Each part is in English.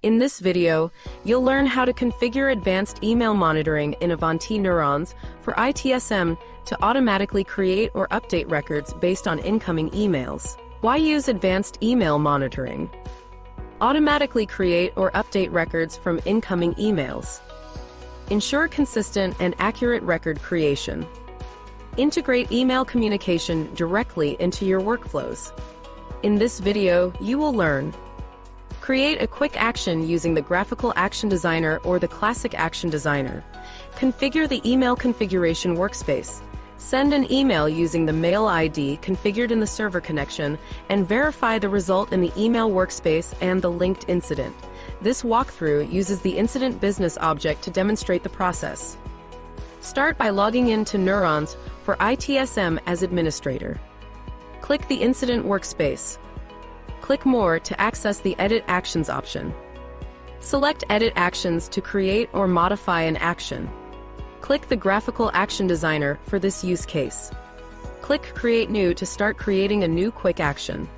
In this video, you'll learn how to configure advanced email monitoring in Avanti Neurons for ITSM to automatically create or update records based on incoming emails. Why use advanced email monitoring? Automatically create or update records from incoming emails. Ensure consistent and accurate record creation. Integrate email communication directly into your workflows. In this video, you will learn: create a quick action using the Graphical Action Designer or the Classic Action Designer. Configure the email configuration workspace. Send an email using the mail ID configured in the server connection and verify the result in the email workspace and the linked incident. This walkthrough uses the incident business object to demonstrate the process. Start by logging in to Neurons for ITSM as administrator. Click the incident workspace. Click More to access the Edit Actions option. Select Edit Actions to create or modify an action. Click the Graphical Action Designer for this use case. Click Create New to start creating a new quick action.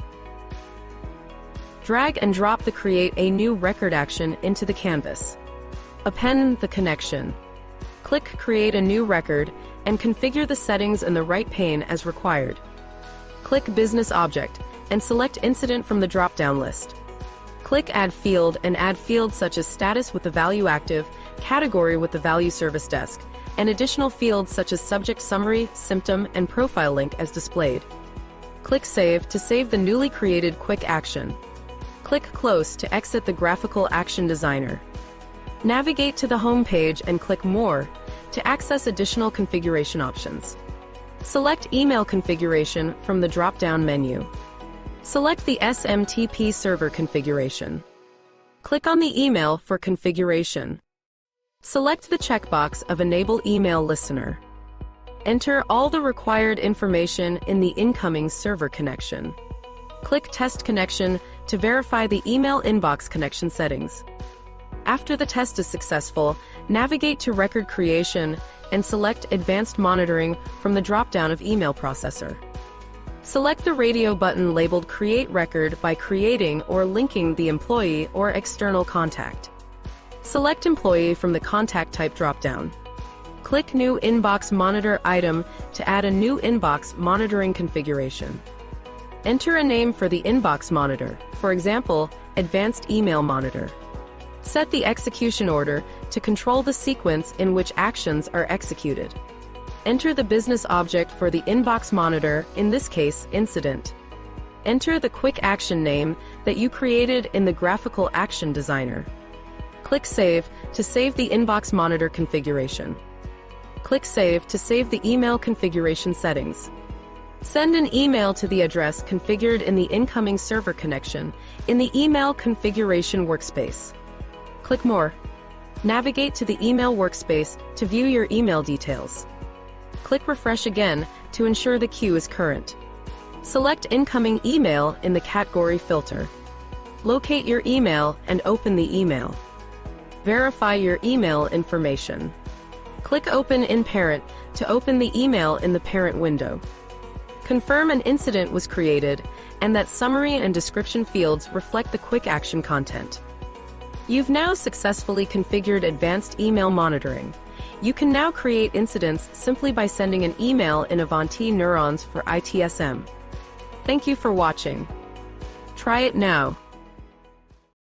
Drag and drop the Create a New Record action into the canvas. Append the connection. Click Create a New Record and configure the settings in the right pane as required. Click Business Object and select Incident from the drop-down list. Click Add Field and add fields such as Status with the value Active, Category with the value Service Desk, and additional fields such as Subject Summary, Symptom, and Profile Link as displayed. Click Save to save the newly created quick action. Click Close to exit the Graphical Action Designer. Navigate to the home page and click More to access additional configuration options. Select Email Configuration from the drop-down menu. Select the SMTP server configuration. Click on the email for configuration. Select the checkbox of Enable Email Listener. Enter all the required information in the incoming server connection. Click Test Connection to verify the email inbox connection settings. After the test is successful, navigate to Record Creation and select Advanced Monitoring from the drop-down of Email Processor. Select the radio button labeled Create Record by creating or linking the employee or external contact. Select Employee from the Contact Type drop-down. Click New Inbox Monitor item to add a new inbox monitoring configuration. Enter a name for the inbox monitor, for example, Advanced Email Monitor. Set the execution order to control the sequence in which actions are executed. Enter the business object for the inbox monitor, in this case, Incident. Enter the quick action name that you created in the Graphical Action Designer. Click Save to save the inbox monitor configuration. Click Save to save the email configuration settings. Send an email to the address configured in the incoming server connection in the Email Configuration workspace. Click More. Navigate to the Email workspace to view your email details. Click Refresh again to ensure the queue is current. Select Incoming Email in the category filter. Locate your email and open the email. Verify your email information. Click Open in Parent to open the email in the parent window. Confirm an incident was created and that summary and description fields reflect the quick action content. You've now successfully configured advanced email monitoring. You can now create incidents simply by sending an email in Avanti Neurons for ITSM. Thank you for watching. Try it now.